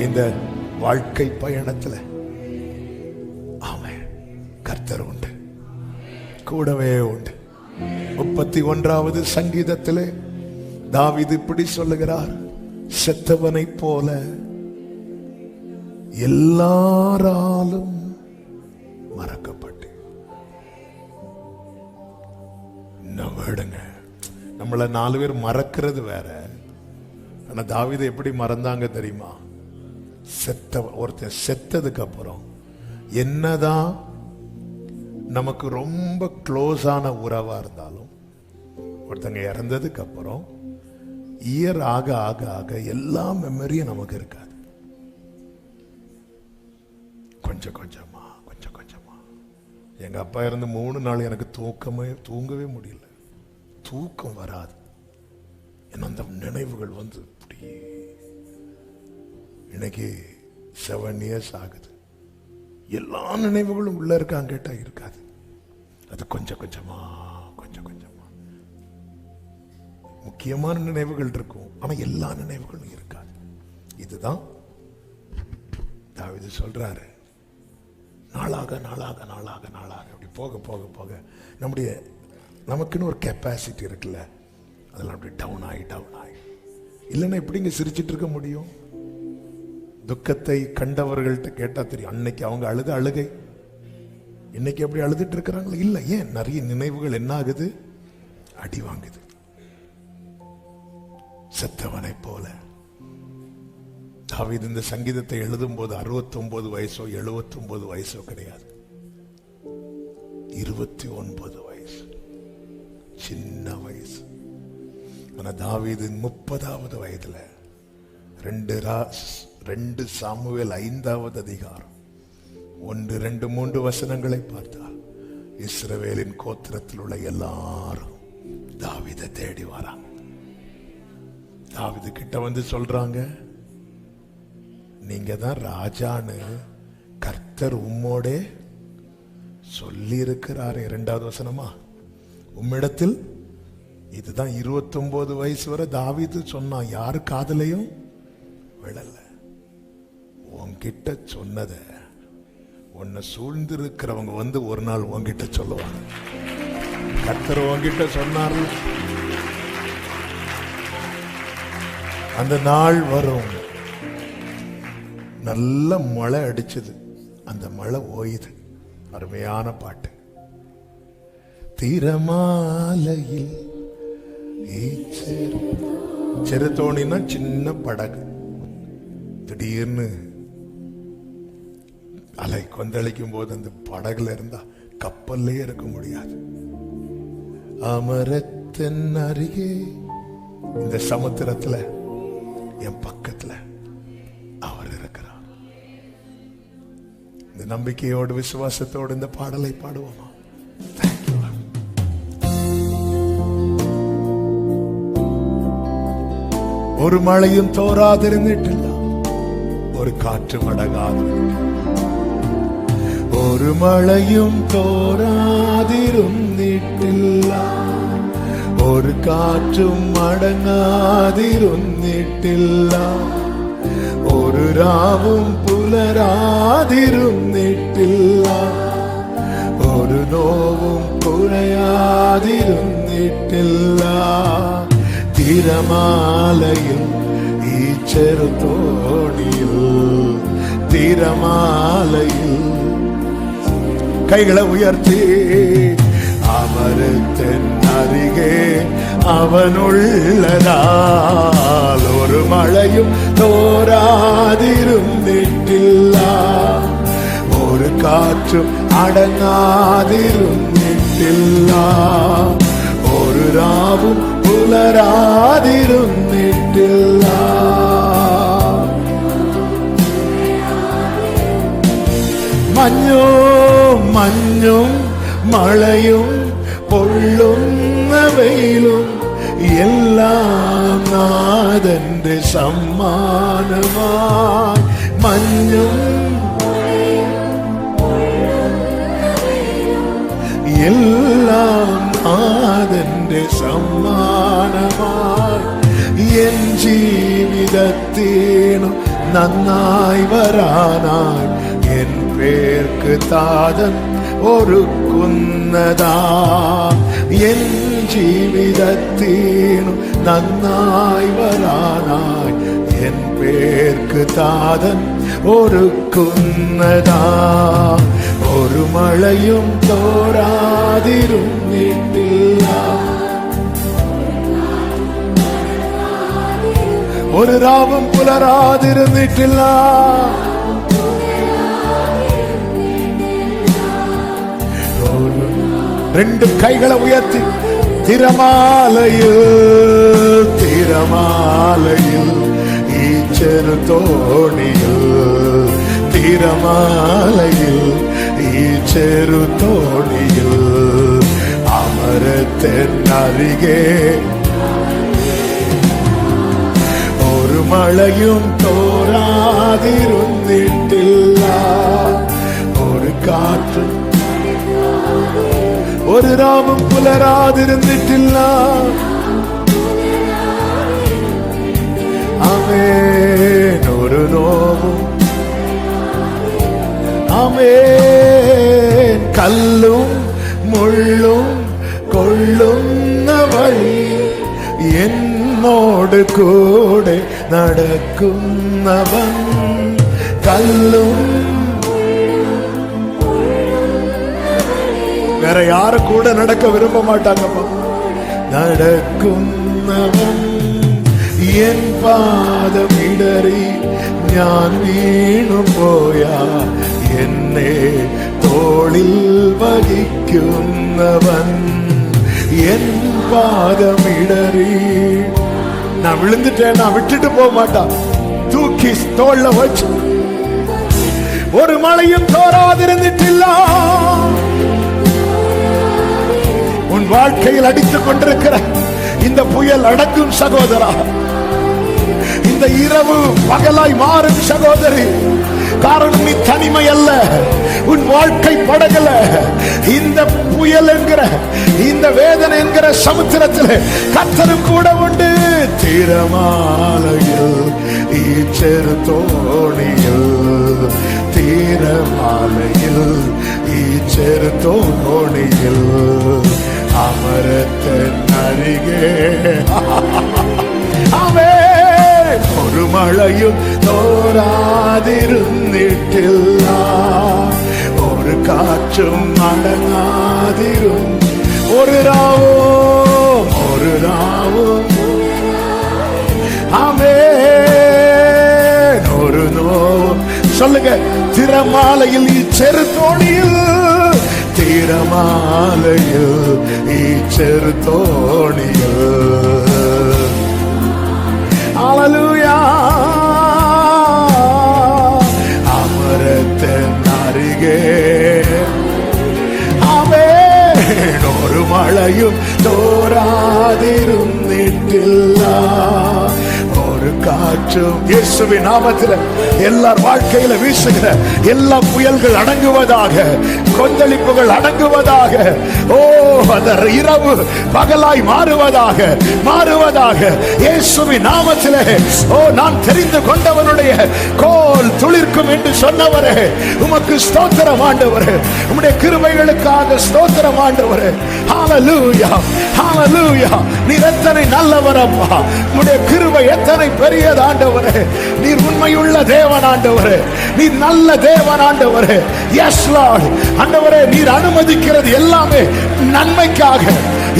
இந்த வாழ்க்கை பயணத்துல ஆமென், கர்த்தர் உண்டு, கூடவே உண்டு. 31வது சங்கீதத்திலே தாவீது இப்படி சொல்லுகிறார், செத்தவனை போல எல்லாராலும் மறக்கப்பட்டு. விடுங்க, நம்மள 4 பேர் மறக்கிறது வேற. ஆனா தாவீது எப்படி மறந்தாங்க தெரியுமா? ஒருத்தர் செத்ததுக்கு அப்புறம் என்னதான் நமக்கு ரொம்ப க்ளோஸான உறவா இருந்தாலும், ஒருத்தங்க இறந்ததுக்கு அப்புறம் இயர் ஆக ஆக ஆக எல்லா மெமரியும் நமக்கு இருக்காது. கொஞ்சம் கொஞ்சமா கொஞ்சம் கொஞ்சமா. எங்க அப்பா இறந்து 3 நாள் எனக்கு தூங்கவே முடியல, தூக்கம் வராது. ஏன்னா அந்த நினைவுகள் வந்து இப்படி. இன்னைக்கு 7 இயர்ஸ் ஆகுது, எல்லா நினைவுகளும் உள்ள இருக்காங்க கேட்டா இருக்காது. அது கொஞ்சம் கொஞ்சமா கொஞ்சம் கொஞ்சமா முக்கியமான நினைவுகள் இருக்கும், ஆனா எல்லா நினைவுகளும் இருக்காது. இதுதான் தாவீது சொல்றாரு, நாளாக நாளாக நாளாக நாளாக அப்படி போக போக போக நமக்குன்னு ஒரு கெப்பாசிட்டி இருக்குல்ல, அதெல்லாம் அப்படி டவுன் ஆகி டவுன் ஆகி. இல்லைன்னா எப்படிங்க சிரிச்சிட்டு இருக்க முடியும்? துக்கத்தை கண்டவர்கள்ட்ட கேட்டா தெரியும், அன்னைக்கு அவங்க அழுத அழுகை இன்னைக்கு எப்படி அழுதுட்டு இருக்கிறாங்களா? இல்ல, ஏன்? நிறைய நினைவுகள் என்ன ஆகுது? அடி வாங்குது. செத்தவனை போல தாவீது இந்த சங்கீதத்தை எழுதும் போது 69 வயசோ 79 வயசோ கிடையாது, 29 வயசு, சின்ன வயசு. ஆனா தாவீது 30வது வயதுல 2 சாமுவேல் 5வது அதிகாரம் 1, 2, 3 வசனங்களை பார்த்தால் இஸ்ரவேலின் கோத்திரத்தில் உள்ள எல்லாரும் தாவீதை தேடி வராங்க. தாவீது கிட்ட வந்து சொல்றாங்க, நீங்க தான் ராஜான்னு கர்த்தர் உம்மோட சொல்லி இருக்கிறாரே. 2வது வசனமா, உம்மிடத்தில். இதுதான் 29 வயசு வரை தாவீது சொன்னா, யாரு காதலையும் விழல. உன்கிட்ட சொன்னத உன்னை சூழ்ந்து இருக்கிறவங்க வந்து ஒரு நாள் உன்கிட்ட சொல்லுவாங்க. கர்த்தர் உன்கிட்ட சொன்னார், அந்த நாள் வரும். நல்ல மழை அடிச்சது, அந்த மழை ஓயுது. அருமையான பாட்டு. திரமாலையில் செருத்தோணினா சின்ன படகு, திடீர்னு அலை கொந்தளிக்கும் போது அந்த படகுல இருந்தா கப்பல்லே இருக்க முடியாது. அமரத்தின் அருகே, இந்த சமுத்திரத்துல என் பக்கத்துல அவர் இருக்கிறார். இந்த நம்பிக்கையோடு விசுவாசத்தோடு இந்த பாடலை பாடுவோமா? ஒரு மழையும் தோறாதிருந்திட்டில்ல, ஒரு காற்று அடங்காது. ஒரு மழையும் தோறாதிருந்திட்டில்ல, ஒரு காற்றும் அடங்காதிருந்திட்டில்ல, ஒரு ராவும் புலராதிருந்திட்டில்ல, ஒரு நோவும் குறையாதிருந்திட்டில்ல. திரமாலையில் ஈச்செருத்தோணியில், திரமாலையில் கைகளை உயர்த்தி, அமரத்தின் அருகே அவனுள்ளதால் ஒரு மழையும் தோறாதிருந்திட்டில்ல, ஒரு காற்றும் அடங்காதிருந்திட்டில்ல, ஒரு ராவும் புலராதிருந்திட்டில்ல. മഞ്ഞും മഴയും പൊള്ളുന്ന വെയിലും എല്ലാം നാഥന്റെ സമ്മാനമായി. മഞ്ഞും എല്ലാം നാഥന്റെ സമ്മാനമായി. എൻ ജീവിതത്തിനു നന്നായി വരാനായി എൻ പേർക്ക് താതൻ ഒരുക്കുന്നതാ. എൻ ജീവിതത്തിനു നന്നായി വരാനായി എൻ പേർക്ക് താതൻ ഒരുക്കുന്നതാ. ഒരു മഴയും തോരാതിരുന്നിട്ടില്ല, ഒരു രാവും പുലരാതിരുന്നിട്ടില്ല. രണ്ട് കൈകളെ ഉയർത്തി തിരമാലയിൽ തിരമാലയിൽ ഈ ചെറുതോണിയിൽ തിരമാലയിൽ ഈ ചെറുതോണിയിൽ അമരത്തിനരികെ ഒരു മഴയും തോരാതിരുന്നിട്ടില്ല, ഒരു കാറ്റും ഒരു രാവും പുലരാതിരുന്നിട്ടില്ല. ആമേൻ. ഒരു നോവും ആമേൻ. കല്ലും മുള്ളും കൊള്ളുന്ന വഴി എന്നോട് കൂടെ നടക്കുന്നവൻ. കല്ലും வேற யாரு கூட நடக்க விரும்ப மாட்டாங்கப்பா. நடക്കുന്നവൻ എൻ പാദമിടറി ഞാൻ വീണു പോയാ എന്നെ തോളിൽ വഹിക്കുന്നവൻ. എൻ പാദമിടറി நான் விழுந்துட்டேன், நான் விட்டுட்டு போக மாட்டான். தூக்கி தோள்ல வச்சு ஒரு மழையும் தோறாதிருந்திட்டில்ல. உன் வாழ்க்கையில் அடித்துக் கொண்டிருக்கிற இந்த புயல் அடங்கும் சகோதரா. இந்த இரவு பகலாய் மாறும் சகோதரி. காரணம் நீ தனிமை அல்ல, உன் வாழ்க்கை படகல. இந்த புயல் என்கிற இந்த வேதனை என்கிற சமுத்திரத்தில் கர்த்தரும் கூட உண்டு. திரமாலையில் ஈச்செரு தோணியில் திரமாலையில் ஈச்செரு தோணியில் அமரத்தின் அருகே ഒരു മഴയും തോരാതിരുന്നിട്ടില്ല, ഒരു കാറ്റും അടങ്ങാതിരും. ഒരു രാവും ആമേൻ. ഒരു നോവും சொல்லுங்க. திரமாலையில் ചെറുതോണിയിൽ തിരമാലയിൽ ഈ ചെറുതോണിയിൽ. ഹല്ലേലൂയ. അമരത്തിനരികെ ആമേൻ. ഒരു മഴയും തോരാതിരുന്നിട്ടില്ല, ஒரு காற்றும். இயேசுவின் நாமத்தில் எல்லார் வாழ்க்கையில வீசுகிற எல்லா புயல்கள் அடங்குவதாக, கொந்தளிப்புகள் அடங்குவதாக. ஓ, அந்த இரவு பகலாய் மாறுவதாக மாறுவதாக இயேசுவின் நாமத்திலே. ஓ, நான் தெரிந்து கொண்டவனுடைய கோல் துளிர்க்கும் என்று சொன்னவரே, உமக்கு ஸ்தோத்திரம் ஆண்டவரே. உம்முடைய கிருபைகளுக்காக ஸ்தோத்திரம் ஆண்டவரே. ஹல்லேலூயா ஹல்லேலூயா. நீர் எத்தனை நல்லவர் அப்பா. உம்முடைய கிருபை எத்தனை பெரியது ஆண்டவரே. நீர் உண்மையுள்ள தேவன் ஆண்டவரே. நீர் நல்ல தேவன் ஆண்டவரே. எஸ் லார்ட் ஆண்டவரே. நீர் அனுமதிக்கிறது எல்லாமே நன்மைக்காக.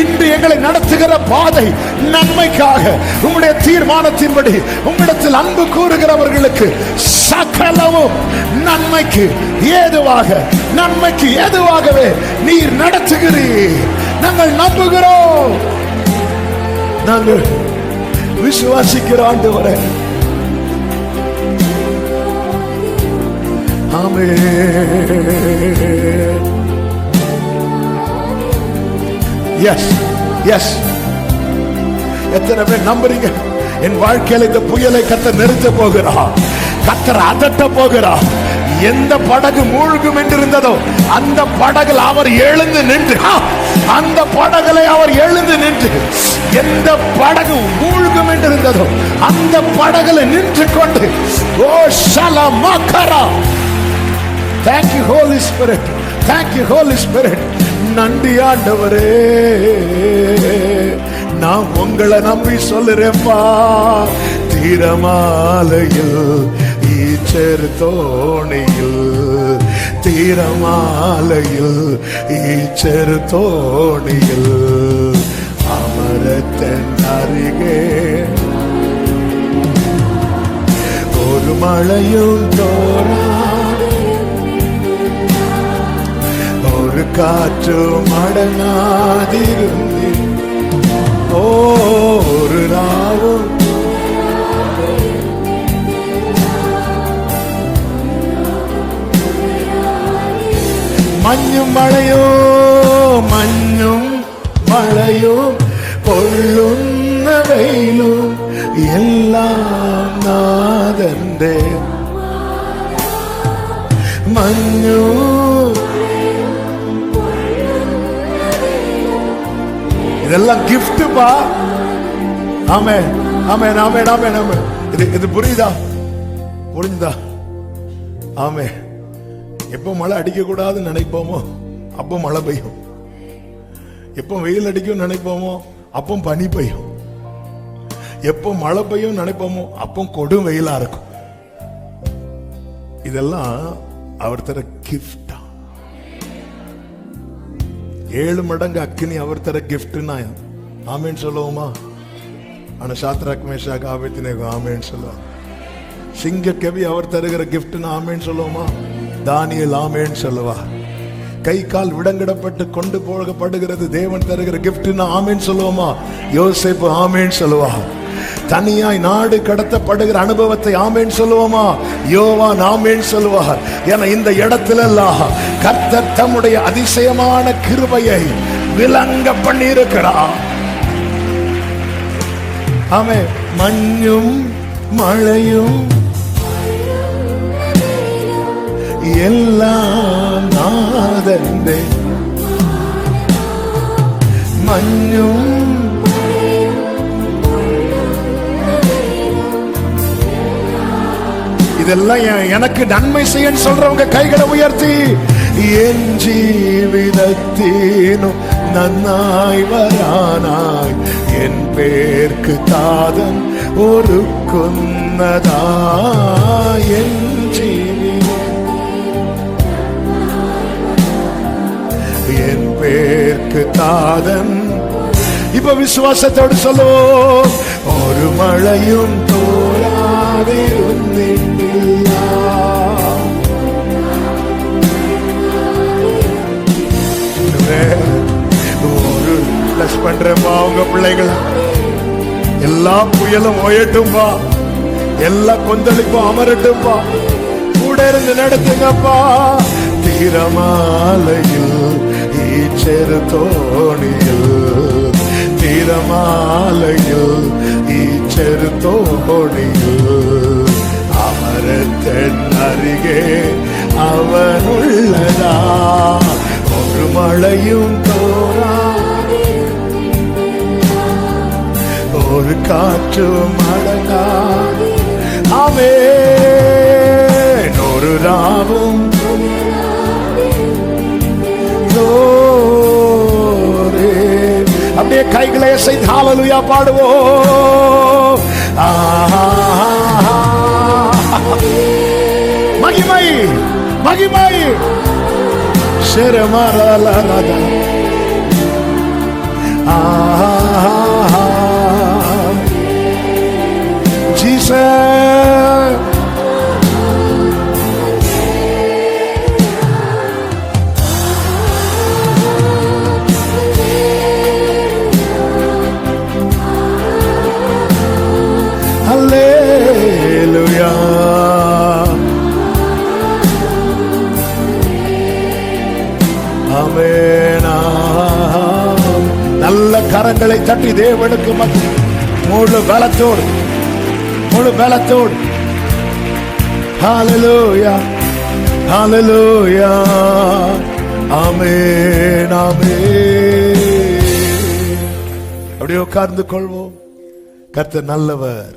இன்று எங்களை நடத்துகிற பாதை நன்மைக்காக. உம்முடைய தீர்மானத்தின்படி உம்மிடத்தில் அன்பு கூறுகிறவர்களுக்கு சகலமும் நன்மைக்கு ஏதுவாக, நன்மைக்கு ஏதுவாகவே நீர் நடத்துகிறீர். நாங்கள் நம்புகிறோம், நாங்கள் விசுவாசிக்கிற ஆண்டவரே. ஆமென். Yes yes. எத்தனை பேர் நம்புறீங்க? என் வாழ்க்கையில இந்த புயலை கர்த்தர் நிறுத்த போகிறார், கர்த்தர் அதட்ட போகிறார். எந்த படகு மூழ்கும் என்று இருந்ததோ அந்த படகில் அவர் எழுந்து நின்று அந்த படகுல அவர் எழுந்து நின்று, எந்த படகு மூழ்கும் என்று இருந்ததோ அந்த படகுல நின்று கொண்டு, ஓ ஷலமகரா, thank you Holy Spirit, thank you Holy Spirit. நன்றி ஆண்டவரே, நான் உங்களை நம்பி சொல்லுறேன்ப்பா. தீரமாலையில் ஈச்சர் தோணியில், தீரமாலையில் ஈச்சர் தோணியில், அமரத்தன் அருகே ஒரு மழையும் தோறா, ஒரு காற்றும் அடங்காதிருந்தே, ஒரு நாவும் மஞ்சும் மழையும், மஞ்சும் மழையும், பொள்ளுന്ന வெயிலும் எல்லாம் நாதந்தே. மஞ்சும் இதெல்லாம் கிஃப்ட் பா. ஆமென் ஆமென் ஆமென் ஆமென் ஆமென். இது புரியுதா? புரிஞ்சுதா? ஆமென். எப்போ மழை அடிக்க கூடாதுன்னு நினைப்போமோ அப்போ மழை பெய்யும், எப்போ வெயில் அடிக்கும் நினைப்போமோ அப்போ பனி பெய்யும், எப்போ மழை பெய்யும் நினைப்போமோ அப்போ கொடும் வெயிலா இருக்கும். இதெல்லாம் அவர் தர கிஃப்டா. 7 மடங்கு அக்கினி அவர் தர கிஃப்ட்னா ஆமேன்னு சொல்லுவோமா? ஆனா சாத்ராக் மேஷாக் ஆபேத்நேகோ ஆமேன்னு சொல்லுவாங்க. சிங்க கவி அவர் தருகிற கிஃப்ட்னா ஆமேன்னு சொல்லுவோமா? தானியேல் ஆமேன்னு சொல்லுவா. கை கால் விடங்கிடப்பட்டு கொண்டு போகப்படுகிறது தேவன் தருகிற கிஃப்ட்னா ஆமேன்னு சொல்லுவோமா? யோசேப்பு ஆமேன்னு சொல்லுவா. தனியாய் நாடு கடத்தப்படுகிற அனுபவத்தை ஆமேன்னு சொல்லுவோமா? யோவான் ஆமேன்னு சொல்லுவார். என இந்த இடத்துல எல்லாம் கர்த்தர் தம்முடைய அதிசயமான கிருபையை விளங்க பண்ணி இருக்கிறார். ஆமே. மஞ்சும் மழையும் எல்லாம் நாதந்தே. மஞ்சும் இதெல்லாம் எனக்கு நன்மை செய்ய சொல்றவங்க கைகளை உயர்த்தி, என் ஜீவிதத்தீனும் நன்னாய் வரானாய், என் பேர்க்கு தாதன் ஒரு கொன்னதா, என் என் பேர்க்கு தாதன். இப்ப விசுவாசத்தோடு சொல்லுவோம். ஒரு மழையும் தோறாதிருந்தில்லா, ஒரு பிளஸ் பண்றேன்பா. உங்க பிள்ளைகள் எல்லா புயலும் ஓயட்டும்பா, எல்லா கொந்தளிப்பும் அமரட்டும்பா, கூட இருந்து நடத்துங்கப்பா. தீரமாலையில் ஈச்சர் தோணியில், தீரமாலையில் ஈச்சர் தோணியில், அமரத்தன் அருகே அவன் உள்ளதா, ஒரு மழையும் தோறா, ஒரு காற்றும் அடங்கா. ஆமென். ஒரு ராவும் அப்படியே கைகளை செய்து ஹல்லேலூயா பாடுவோம். மகிமை மகிமை ஷெரமரலரத. ஜீசஸ் ஹல்லேலூயா. ஆமென். நல்ல கரங்களை தட்டி தேவனுக்கு முழு பலத்தோடு, முழு பலத்தோடு ஹல்லேலூயா ஹல்லேலூயா. ஆமென் ஆமென். அப்படியே உட்கார்ந்து கொள்வோம். கர்த்தர் நல்லவர்.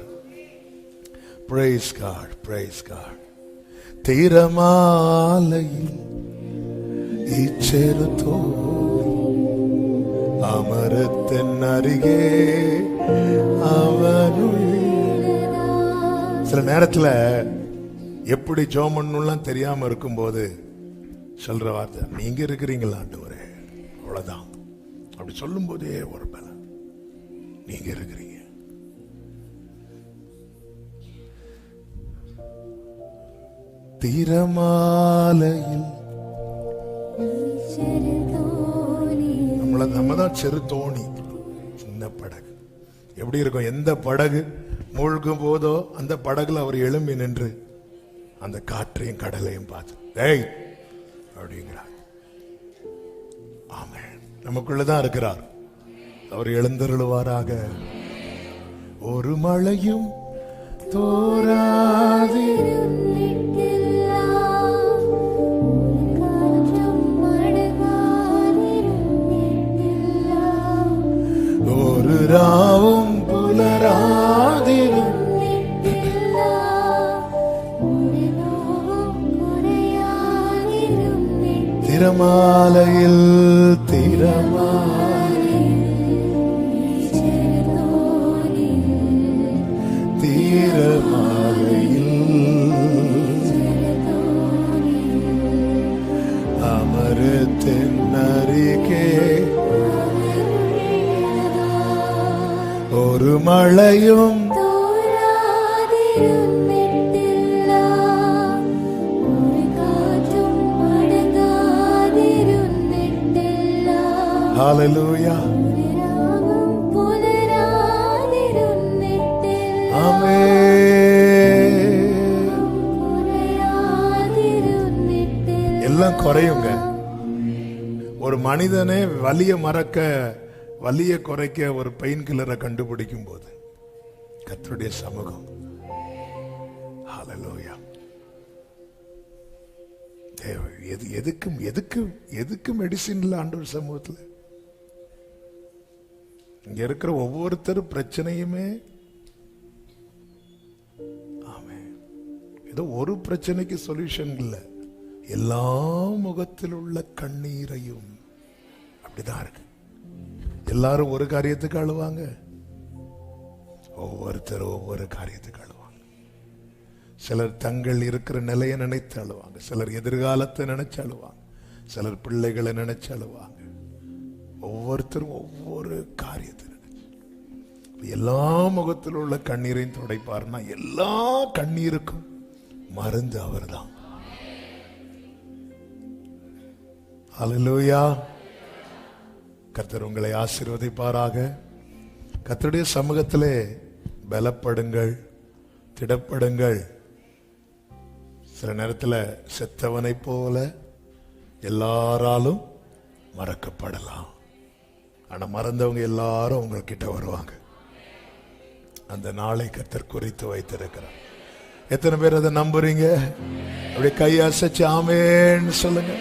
Praise God, praise God. திரமாலையில் இச்செருத்தோ அமரத்தின் அருகே அவனுள். சில நேரத்துல எப்படி ஜெபம் பண்ணணும்லாம் தெரியாம இருக்கும்போது சொல்ற வார்த்தை, நீங்க இருக்கிறீங்களா ஆண்டவரே, அவ்வளவுதான். அப்படி சொல்லும் போதே ஒரு பலம், நீங்க இருக்கிறீங்க. திரமாலையில் நம்ம தான் சிறு தோணி, சின்ன படகு. எப்படி இருக்கும்? எந்த படகு மூழ்கும் போதோ அந்த படகுல அவர் எழும்பி நின்று அந்த காற்றையும் கடலையும் பார்த்து டேய் அப்படிங்கிறார். ஆமென். நமக்குள்ளதான் இருக்கிறார். அவர் எழுந்தருளுவாராக. ஒரு மழையும் தோராது ஒரு ராவும் புலராதிரும் திரமாலையில் அமரத்தின் அருகே ஒரு மழையும் ஹல்லேலூயா. எல்லாம் குறையுங்க. ஒரு மனிதனே வலிய மறக்க, வலிய குறைக்க ஒரு பெயின் கில்லரை கண்டுபிடிக்கும் போது கர்த்தருடைய சமூகம். ஹல்லேலூயா. எதுக்கு மெடிசின் இல்ல ஆண்டவர் சமூகத்துல. இங்க இருக்கிற ஒவ்வொருத்தரும் பிரச்சனையுமே ஏதோ ஒரு பிரச்சனைக்கு சொல்யூஷன் இல்ல, எல்லா முகத்தில் உள்ள கண்ணீரையும். அப்படிதான் இருக்கு. எல்லாரும் ஒரு காரியத்துக்கு அழுவாங்க, ஒவ்வொருத்தரும் ஒவ்வொரு காரியத்துக்கு அழுவாங்க. சிலர் தங்கள் இருக்கிற நிலையை நினைத்து அழுவாங்க, சிலர் எதிர்காலத்தை நினைச்சு அழுவாங்க, சிலர் பிள்ளைகளை நினைச்சு அழுவாங்க. ஒவ்வொருத்தரும் ஒவ்வொரு காரியத்தை நினைச்சு. எல்லா முகத்தில் உள்ள கண்ணீரையும் துடைப்பார்னா எல்லா கண்ணீருக்கும் மருந்து அவர்தான். ஹல்லேலூயா. கர்த்தர் உங்களை ஆசீர்வதிப்பாராக. கர்த்தருடைய சமூகத்திலே பலப்படுங்கள், திடப்படுங்கள். சில நேரத்தில் செத்தவனை போல எல்லாராலும் மறக்கப்படலாம். ஆனா மறந்தவங்க எல்லாரும் உங்ககிட்ட வருவாங்க. அந்த நாளை கர்த்தர் குறித்து வைத்திருக்கிறார். எத்தனை பேர் அதை நம்புறீங்க? அப்படியே கையை அசைச்சு ஆமென்னு சொல்லுங்க.